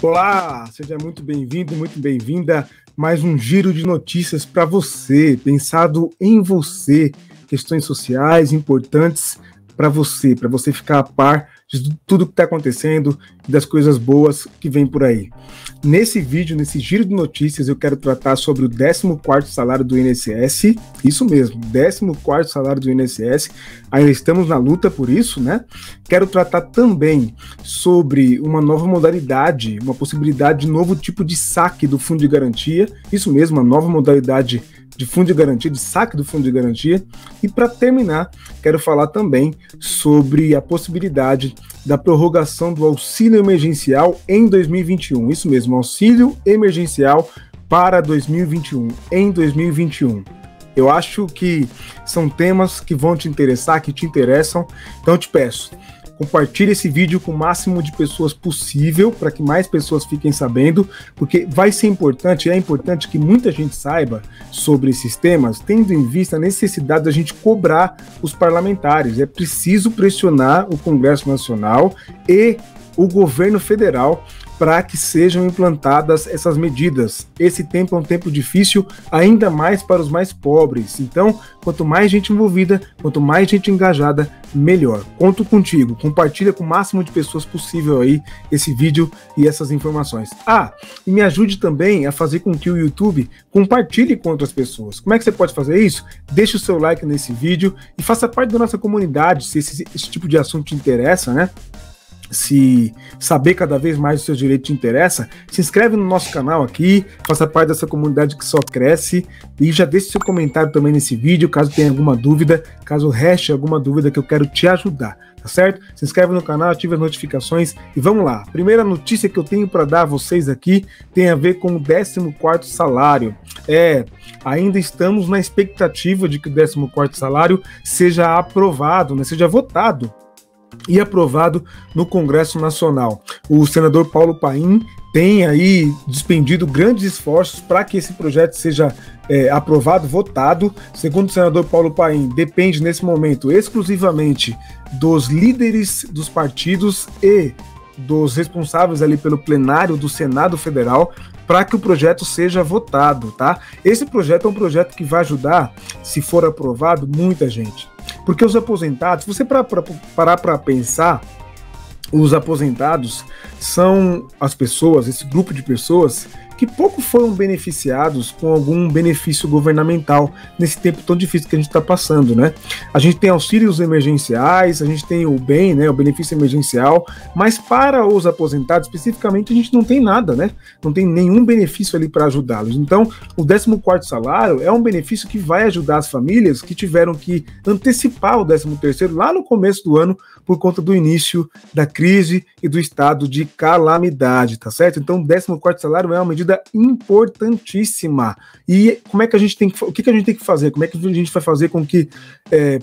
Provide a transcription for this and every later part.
Olá, seja muito bem-vindo, muito bem-vinda. Mais um giro de notícias para você, pensado em você, questões sociais importantes para você ficar a par de tudo que está acontecendo e das coisas boas que vem por aí. Nesse vídeo, nesse giro de notícias, eu quero tratar sobre o 14º salário do INSS, isso mesmo, 14º salário do INSS, ainda estamos na luta por isso, né? Quero tratar também sobre uma nova modalidade, uma possibilidade de novo tipo de saque do Fundo de Garantia, isso mesmo, uma nova modalidade de fundo de garantia, de saque do fundo de garantia. E para terminar, quero falar também sobre a possibilidade da prorrogação do auxílio emergencial em 2021. Isso mesmo, auxílio emergencial para 2021, em 2021. Eu acho que são temas que vão te interessar, que te interessam, então eu te peço, compartilhe esse vídeo com o máximo de pessoas possível, para que mais pessoas fiquem sabendo, porque vai ser importante, é importante que muita gente saiba sobre esses temas, tendo em vista a necessidade da gente cobrar os parlamentares. É preciso pressionar o Congresso Nacional e o governo federal para que sejam implantadas essas medidas. Esse tempo é um tempo difícil, ainda mais para os mais pobres. Então, quanto mais gente envolvida, quanto mais gente engajada, melhor. Conto contigo, compartilha com o máximo de pessoas possível aí esse vídeo e essas informações. E me ajude também a fazer com que o YouTube compartilhe com outras pessoas. Como é que você pode fazer isso? Deixe o seu like nesse vídeo e faça parte da nossa comunidade, se esse tipo de assunto te interessa, né? Se saber cada vez mais os seus direitos te interessa, se inscreve no nosso canal aqui, faça parte dessa comunidade que só cresce e já deixe seu comentário também nesse vídeo, caso tenha alguma dúvida, caso reste alguma dúvida que eu quero te ajudar, tá certo? Se inscreve no canal, ative as notificações e vamos lá. Primeira notícia que eu tenho para dar a vocês aqui tem a ver com o 14º salário. Ainda estamos na expectativa de que o 14º salário seja aprovado, né, seja votado e aprovado no Congresso Nacional. O senador Paulo Paim tem aí despendido grandes esforços para que esse projeto seja aprovado, votado. Segundo o senador Paulo Paim, depende nesse momento exclusivamente dos líderes dos partidos e dos responsáveis ali pelo plenário do Senado Federal para que o projeto seja votado, tá? Esse projeto é um projeto que vai ajudar, se for aprovado, muita gente. Porque os aposentados, se você parar para pensar, os aposentados são as pessoas, esse grupo de pessoas que pouco foram beneficiados com algum benefício governamental nesse tempo tão difícil que a gente está passando, né? A gente tem auxílios emergenciais, a gente tem o BEM, né, o benefício emergencial, mas para os aposentados especificamente a gente não tem nada, né? Não tem nenhum benefício ali para ajudá-los. Então, o 14º salário é um benefício que vai ajudar as famílias que tiveram que antecipar o 13º lá no começo do ano por conta do início da crise e do estado de calamidade, tá certo? Então, o 14º salário é uma medida importantíssima. E como é que a gente tem que, o que a gente tem que fazer? Como é que a gente vai fazer com que,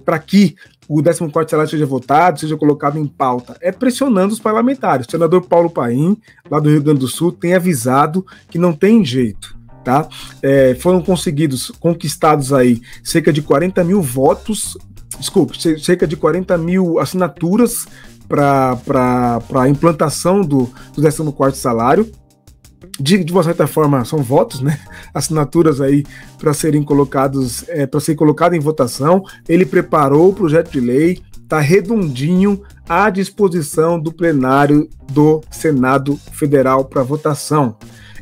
para que o 14º salário seja votado, seja colocado em pauta? É pressionando os parlamentares. O senador Paulo Paim, lá do Rio Grande do Sul, tem avisado que não tem jeito, tá? Foram conquistados aí cerca de 40 mil votos, cerca de 40 mil assinaturas para a implantação do 14º salário. De uma certa forma, são votos, né? Assinaturas aí para serem colocados, para ser colocado em votação. Ele preparou o projeto de lei, está redondinho à disposição do plenário do Senado Federal para votação.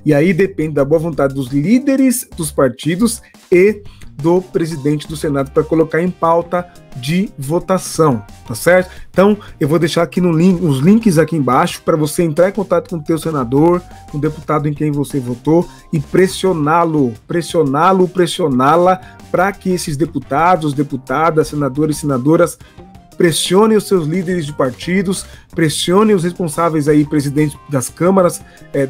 E aí depende da boa vontade dos líderes dos partidos e do presidente do Senado para colocar em pauta de votação, tá certo? Então, eu vou deixar aqui os links aqui embaixo para você entrar em contato com o teu senador, com o deputado em quem você votou e pressioná-la para que esses deputados, deputadas, senadores e senadoras pressionem os seus líderes de partidos, pressionem os responsáveis aí, presidentes das câmaras,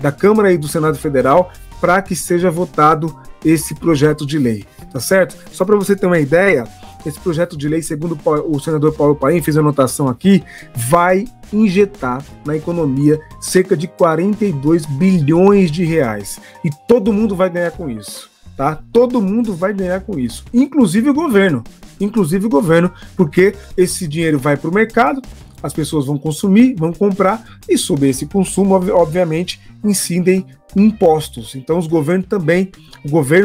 da Câmara e do Senado Federal, para que seja votado esse projeto de lei, tá certo? Só para você ter uma ideia, esse projeto de lei, segundo o senador Paulo Paim, fez a anotação aqui, vai injetar na economia cerca de 42 bilhões de reais. E todo mundo vai ganhar com isso, tá? Todo mundo vai ganhar com isso, inclusive o governo, porque esse dinheiro vai para o mercado, as pessoas vão consumir, vão comprar, e sobre esse consumo, obviamente, incidem impostos. Então o governo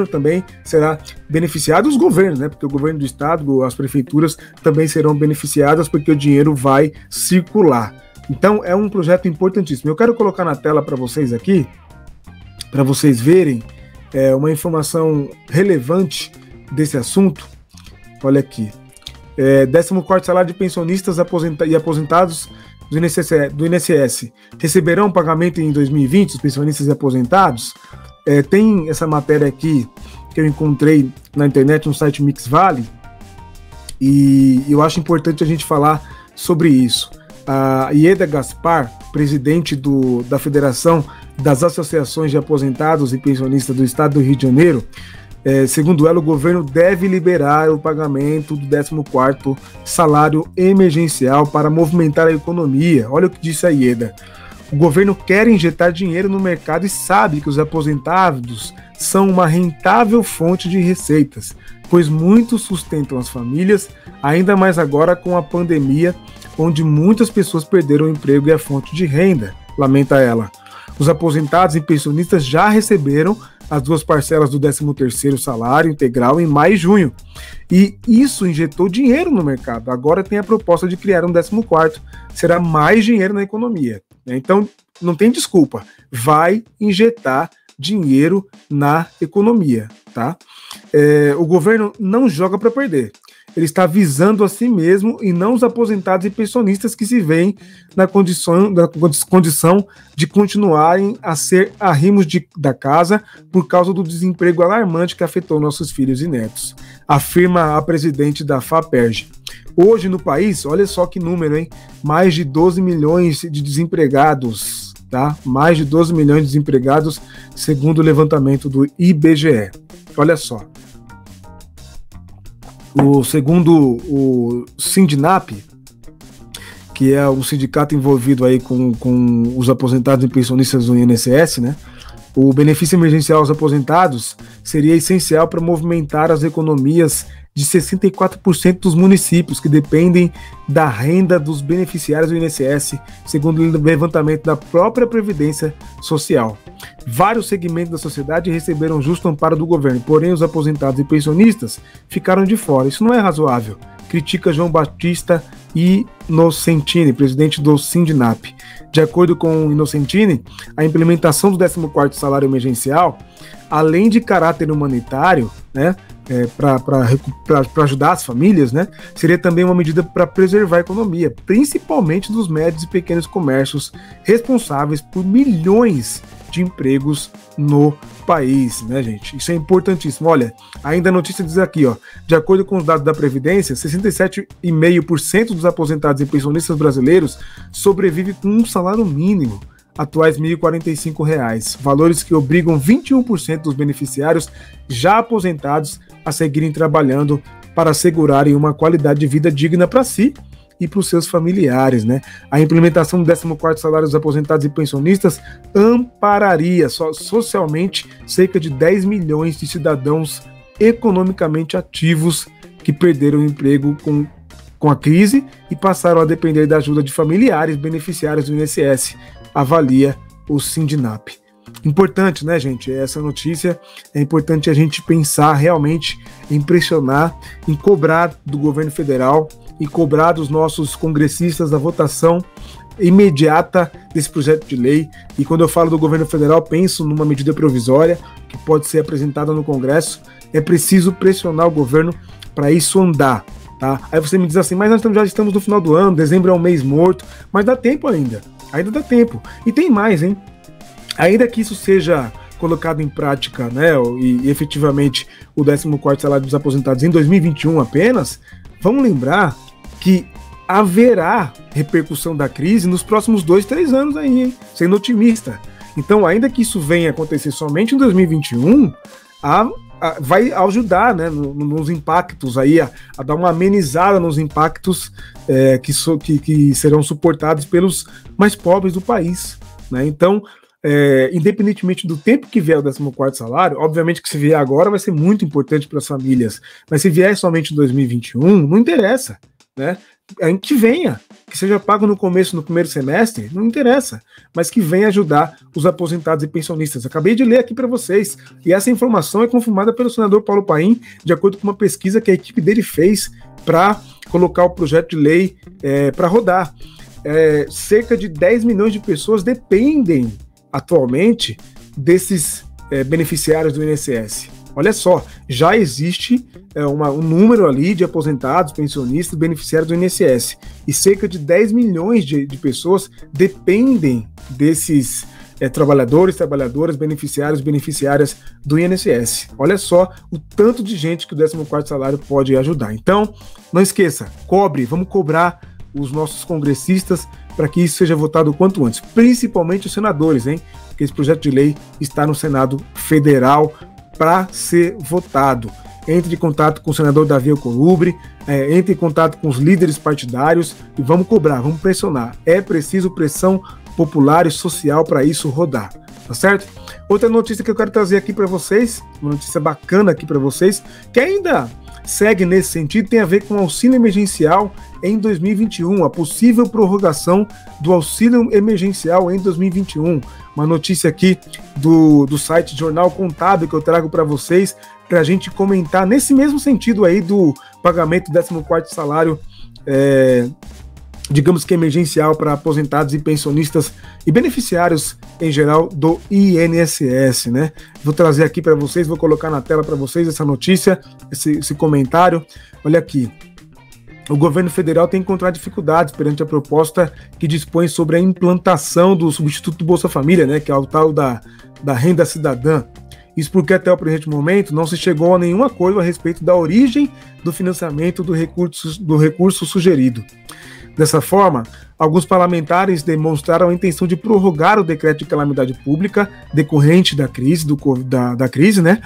também será beneficiado, os governos, né? Porque o governo do estado, as prefeituras também serão beneficiadas, porque o dinheiro vai circular. Então é um projeto importantíssimo. Eu quero colocar na tela para vocês aqui, para vocês verem uma informação relevante desse assunto. Olha aqui. 14º salário de pensionistas e aposentados do INSS receberão pagamento em 2020, os pensionistas e aposentados? Tem essa matéria aqui que eu encontrei na internet no site Mix Vale, e eu acho importante a gente falar sobre isso. A Ieda Gaspar, presidente da Federação das Associações de Aposentados e Pensionistas do Estado do Rio de Janeiro, segundo ela, o governo deve liberar o pagamento do 14º salário emergencial para movimentar a economia. Olha o que disse a Ieda. O governo quer injetar dinheiro no mercado e sabe que os aposentados são uma rentável fonte de receitas, pois muitos sustentam as famílias, ainda mais agora com a pandemia, onde muitas pessoas perderam o emprego e a fonte de renda, lamenta ela. Os aposentados e pensionistas já receberam as 2 parcelas do 13º salário integral em maio e junho. E isso injetou dinheiro no mercado. Agora tem a proposta de criar um 14º. Será mais dinheiro na economia. Então, não tem desculpa. Vai injetar dinheiro na economia, tá? O governo não joga para perder. Ele está visando a si mesmo e não os aposentados e pensionistas que se veem na condição de continuarem a ser arrimos da casa por causa do desemprego alarmante que afetou nossos filhos e netos, afirma a presidente da FAPERJ. Hoje no país, olha só que número, hein? Mais de 12 milhões de desempregados, tá? Mais de 12 milhões de desempregados, segundo o levantamento do IBGE. Olha só. Segundo o Sindinap, que é um sindicato envolvido aí com os aposentados e pensionistas do INSS, né? O benefício emergencial aos aposentados seria essencial para movimentar as economias de 64% dos municípios que dependem da renda dos beneficiários do INSS, segundo o levantamento da própria Previdência Social. Vários segmentos da sociedade receberam justo amparo do governo, porém os aposentados e pensionistas ficaram de fora. Isso não é razoável, critica João Batista Inocentini, presidente do Sindinap. De acordo com Inocentini, a implementação do 14º salário emergencial, além de caráter humanitário, né, para ajudar as famílias, né, seria também uma medida para preservar a economia, principalmente dos médios e pequenos comércios responsáveis por milhões de empregos no país, né, gente? Isso é importantíssimo. Olha, ainda a notícia diz aqui, ó, de acordo com os dados da Previdência, 67,5% dos aposentados e pensionistas brasileiros sobrevivem com um salário mínimo, atuais R$ 1.045, valores que obrigam 21% dos beneficiários já aposentados a seguirem trabalhando para assegurarem uma qualidade de vida digna para si e para os seus familiares, né? A implementação do 14º salário dos aposentados e pensionistas ampararia socialmente cerca de 10 milhões de cidadãos economicamente ativos que perderam o emprego com a crise e passaram a depender da ajuda de familiares beneficiários do INSS, avalia o Sindinap. Importante, né, gente? Essa notícia é importante a gente pensar realmente em pressionar, em cobrar do governo federal e cobrar dos nossos congressistas a votação imediata desse projeto de lei. E quando eu falo do governo federal, penso numa medida provisória que pode ser apresentada no Congresso. É preciso pressionar o governo para isso andar, tá? Aí você me diz assim, mas nós já estamos no final do ano, dezembro é um mês morto, mas dá tempo ainda dá tempo. E tem mais, hein? Ainda que isso seja colocado em prática, né, e efetivamente o 14º salário dos aposentados em 2021 apenas, vamos lembrar que haverá repercussão da crise nos próximos 2-3 anos aí, hein? Sendo otimista. Então, ainda que isso venha acontecer somente em 2021, vai ajudar, né, nos impactos aí, a dar uma amenizada nos impactos que serão suportados pelos mais pobres do país, né? Então, independentemente do tempo que vier o 14º salário, obviamente que se vier agora vai ser muito importante para as famílias, mas se vier somente em 2021, não interessa, né? Que venha, que seja pago no começo, no primeiro semestre, não interessa, mas que venha ajudar os aposentados e pensionistas. Acabei de ler aqui para vocês, e essa informação é confirmada pelo senador Paulo Paim, de acordo com uma pesquisa que a equipe dele fez para colocar o projeto de lei para rodar. Cerca de 10 milhões de pessoas dependem atualmente desses beneficiários do INSS. Olha só, já existe um número ali de aposentados, pensionistas, beneficiários do INSS. E cerca de 10 milhões de pessoas dependem desses trabalhadores, trabalhadoras, beneficiários, beneficiárias do INSS. Olha só o tanto de gente que o 14º salário pode ajudar. Então, não esqueça, vamos cobrar os nossos congressistas para que isso seja votado o quanto antes. Principalmente os senadores, hein? Porque esse projeto de lei está no Senado Federal para ser votado. Entre em contato com o senador Davi Alcolumbre, entre em contato com os líderes partidários e vamos cobrar, vamos pressionar. É preciso pressão popular e social para isso rodar, tá certo? Outra notícia que eu quero trazer aqui para vocês, uma notícia bacana aqui para vocês, que ainda segue nesse sentido, tem a ver com o auxílio emergencial em 2021, a possível prorrogação do auxílio emergencial em 2021. Uma notícia aqui do site Jornal Contábil que eu trago para vocês, para a gente comentar nesse mesmo sentido aí do pagamento do 14º salário, digamos que emergencial para aposentados e pensionistas e beneficiários em geral do INSS, né? Vou trazer aqui para vocês, vou colocar na tela para vocês essa notícia, esse comentário. Olha aqui. O governo federal tem encontrado dificuldades perante a proposta que dispõe sobre a implantação do substituto do Bolsa Família, né, que é o tal da renda cidadã. Isso porque até o presente momento não se chegou a nenhum acordo a respeito da origem do financiamento do recurso sugerido. Dessa forma, alguns parlamentares demonstraram a intenção de prorrogar o decreto de calamidade pública decorrente da crise, da crise, né,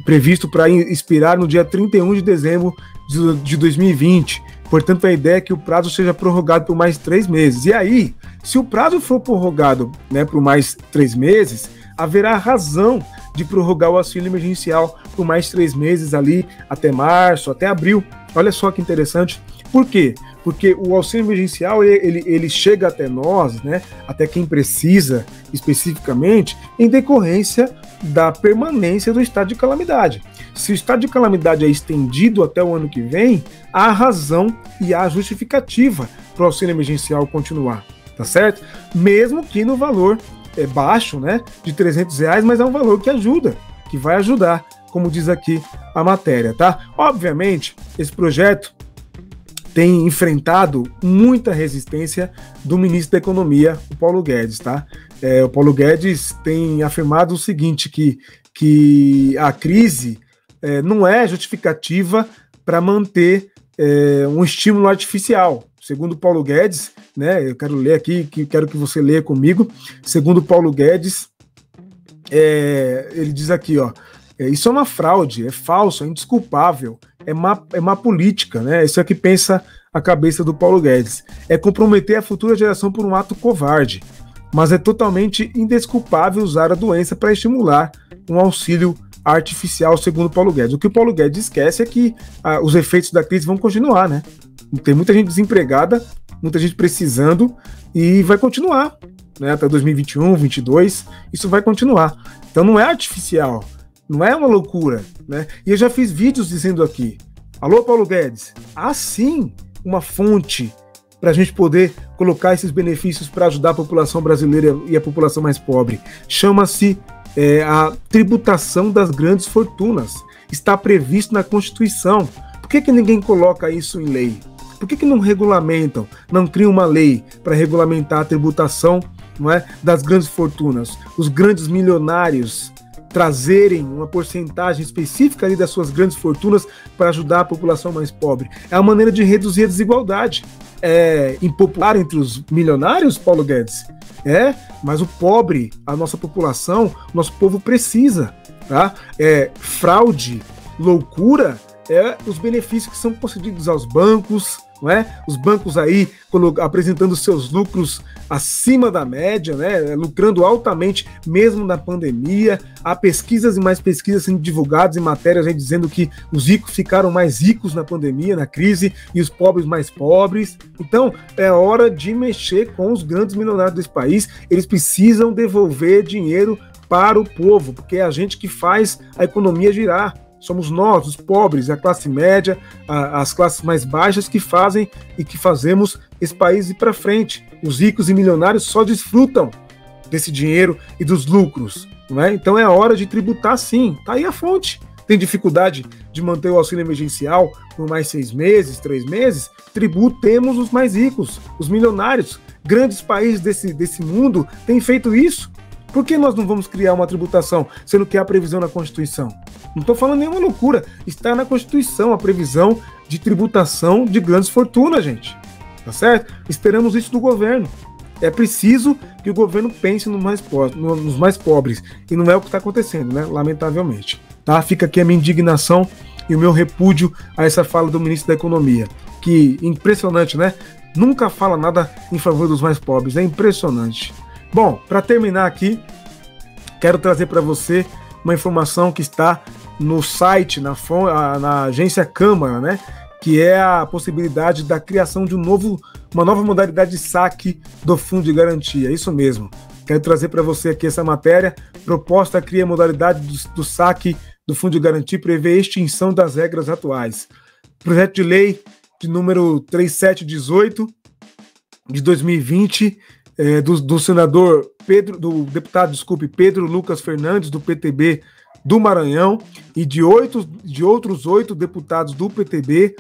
previsto para expirar no dia 31 de dezembro de 2020. Portanto, a ideia é que o prazo seja prorrogado por mais 3 meses. E aí, se o prazo for prorrogado, né, por mais 3 meses, haverá razão de prorrogar o auxílio emergencial por mais 3 meses ali, até março, até abril. Olha só que interessante. Por quê? Porque o auxílio emergencial ele chega até nós, né, até quem precisa especificamente, em decorrência da permanência do estado de calamidade. Se o estado de calamidade é estendido até o ano que vem, há razão e há justificativa para o auxílio emergencial continuar, tá certo? Mesmo que no valor baixo, né, de R$300, mas é um valor que ajuda, que vai ajudar, como diz aqui a matéria, tá? Obviamente, esse projeto tem enfrentado muita resistência do ministro da Economia, o Paulo Guedes, tá? O Paulo Guedes tem afirmado o seguinte, que a crise não é justificativa para manter um estímulo artificial. Segundo o Paulo Guedes, né, eu quero ler aqui, quero que você leia comigo. Segundo o Paulo Guedes, ele diz aqui, ó, isso é uma fraude, é falso, é indesculpável, é má política, né? Isso é o que pensa a cabeça do Paulo Guedes. É comprometer a futura geração por um ato covarde, mas é totalmente indesculpável usar a doença para estimular um auxílio artificial, segundo Paulo Guedes. O que o Paulo Guedes esquece é que os efeitos da crise vão continuar, né? Tem muita gente desempregada, muita gente precisando e vai continuar, né? Até 2021, 2022, isso vai continuar. Então não é artificial, não é uma loucura, né? E eu já fiz vídeos dizendo aqui, alô Paulo Guedes, há sim uma fonte para a gente poder colocar esses benefícios para ajudar a população brasileira e a população mais pobre. Chama-se a tributação das grandes fortunas. Está previsto na Constituição. Por que ninguém coloca isso em lei? Por que não regulamentam, não criam uma lei para regulamentar a tributação, não é, das grandes fortunas? Os grandes milionários trazerem uma porcentagem específica ali das suas grandes fortunas para ajudar a população mais pobre. É uma maneira de reduzir a desigualdade. É impopular entre os milionários, Paulo Guedes? Mas o pobre, a nossa população, o nosso povo precisa, tá? Fraude, loucura, os benefícios que são concedidos aos bancos, não é? Os bancos aí apresentando seus lucros acima da média, né? Lucrando altamente mesmo na pandemia. Há pesquisas e mais pesquisas sendo divulgadas em matérias aí dizendo que os ricos ficaram mais ricos na pandemia, na crise, e os pobres mais pobres. Então, é hora de mexer com os grandes milionários desse país. Eles precisam devolver dinheiro para o povo, porque é a gente que faz a economia girar. Somos nós, os pobres, a classe média, as classes mais baixas que fazem e que fazemos esse país ir para frente. Os ricos e milionários só desfrutam desse dinheiro e dos lucros, não é? Então é hora de tributar sim. Tá aí a fonte. Tem dificuldade de manter o auxílio emergencial por mais 6 meses, 3 meses? Tributemos os mais ricos, os milionários. Grandes países desse mundo têm feito isso. Por que nós não vamos criar uma tributação, sendo que há previsão na Constituição? Não estou falando nenhuma loucura. Está na Constituição a previsão de tributação de grandes fortunas, gente. Tá certo? Esperamos isso do governo. É preciso que o governo pense nos mais pobres. E não é o que está acontecendo, né? Lamentavelmente. Tá? Fica aqui a minha indignação e o meu repúdio a essa fala do ministro da Economia. Que impressionante, né? Nunca fala nada em favor dos mais pobres. É impressionante. Bom, para terminar aqui, quero trazer para você uma informação que está no site, na agência Câmara, né? Que é a possibilidade da criação de uma nova modalidade de saque do Fundo de Garantia. Isso mesmo. Quero trazer para você aqui essa matéria. Proposta cria modalidade do saque do Fundo de Garantia e prevê extinção das regras atuais. Projeto de lei de número 3718 de 2020. Do deputado Pedro Lucas Fernandes, do PTB do Maranhão, e de outros 8 deputados do PTB,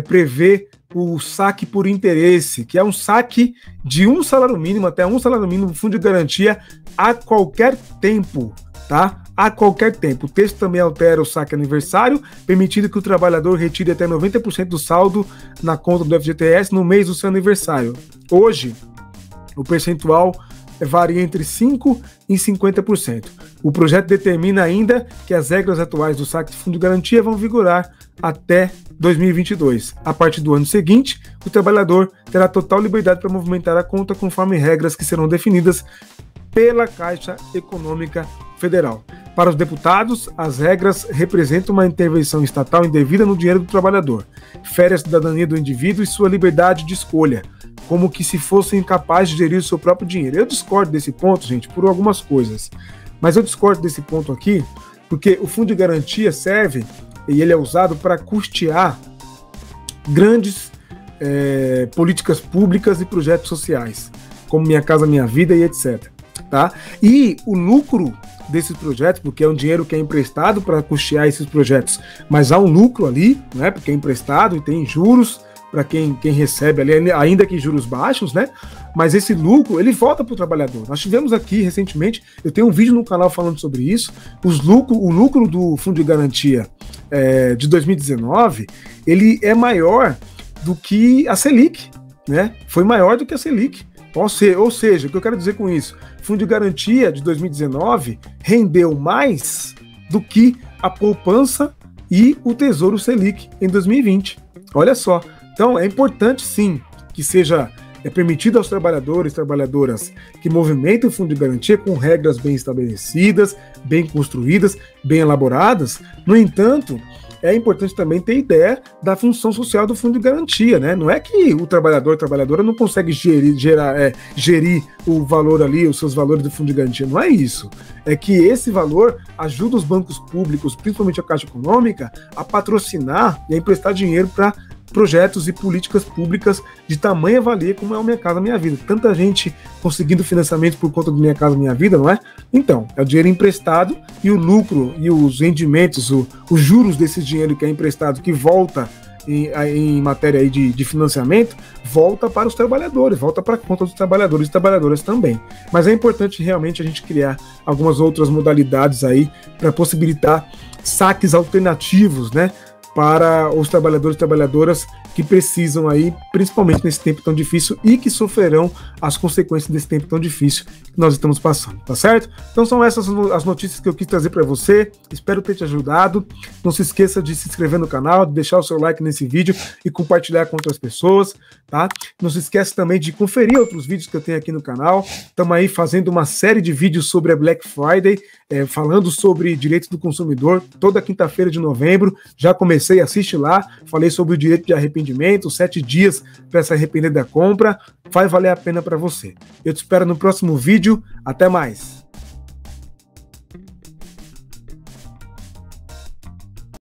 prevê o saque por interesse, que é um saque de um salário mínimo, até um salário mínimo, fundo de garantia, a qualquer tempo, tá? A qualquer tempo. O texto também altera o saque aniversário, permitindo que o trabalhador retire até 90% do saldo na conta do FGTS no mês do seu aniversário. Hoje, o percentual varia entre 5% e 50%. O projeto determina ainda que as regras atuais do saque de fundo de garantia vão vigorar até 2022. A partir do ano seguinte, o trabalhador terá total liberdade para movimentar a conta conforme regras que serão definidas pela Caixa Econômica Federal. Para os deputados, as regras representam uma intervenção estatal indevida no dinheiro do trabalhador, fere a cidadania do indivíduo e sua liberdade de escolha, como que se fossem incapazes de gerir o seu próprio dinheiro. Eu discordo desse ponto, gente, por algumas coisas. Mas eu discordo desse ponto aqui, porque o fundo de garantia serve, e ele é usado para custear grandes políticas públicas e projetos sociais, como Minha Casa Minha Vida e etc. Tá? E o lucro desses projetos, porque é um dinheiro que é emprestado para custear esses projetos, mas há um lucro ali, né, porque é emprestado e tem juros para quem recebe ali, ainda que juros baixos, né? Mas esse lucro, ele volta para o trabalhador. Nós tivemos aqui recentemente, eu tenho um vídeo no canal falando sobre isso, o lucro do Fundo de Garantia de 2019, ele é maior do que a Selic, né? Foi maior do que a Selic. Ou seja, o que eu quero dizer com isso? O Fundo de Garantia de 2019 rendeu mais do que a poupança e o Tesouro Selic em 2020. Olha só. Então, é importante, sim, que seja permitido aos trabalhadores e trabalhadoras que movimentem o Fundo de Garantia com regras bem estabelecidas, bem construídas, bem elaboradas. No entanto, é importante também ter ideia da função social do Fundo de Garantia, né? Não é que o trabalhador, a trabalhadora não consegue gerir o valor ali, os seus valores do Fundo de Garantia. Não é isso. É que esse valor ajuda os bancos públicos, principalmente a Caixa Econômica, a patrocinar e a emprestar dinheiro para projetos e políticas públicas de tamanha valia como é o Minha Casa Minha Vida. Tanta gente conseguindo financiamento por conta do Minha Casa Minha Vida, não é? Então, é o dinheiro emprestado e o lucro e os rendimentos, os juros desse dinheiro que é emprestado, que volta em matéria aí de financiamento, volta para os trabalhadores, volta para a conta dos trabalhadores e trabalhadoras também. Mas é importante realmente a gente criar algumas outras modalidades aí para possibilitar saques alternativos, né? para os trabalhadores e trabalhadoras que precisam aí, principalmente nesse tempo tão difícil e que sofrerão as consequências desse tempo tão difícil que nós estamos passando, tá certo? Então são essas as notícias que eu quis trazer para você, espero ter te ajudado. Não se esqueça de se inscrever no canal, de deixar o seu like nesse vídeo e compartilhar com outras pessoas, tá? Não se esqueça também de conferir outros vídeos que eu tenho aqui no canal. Estamos aí fazendo uma série de vídeos sobre a Black Friday, falando sobre direitos do consumidor, toda quinta-feira de novembro. Já comecei, assiste lá, falei sobre o direito de arrependimento, 7 dias para se arrepender da compra, vai valer a pena para você. Eu te espero no próximo vídeo, até mais!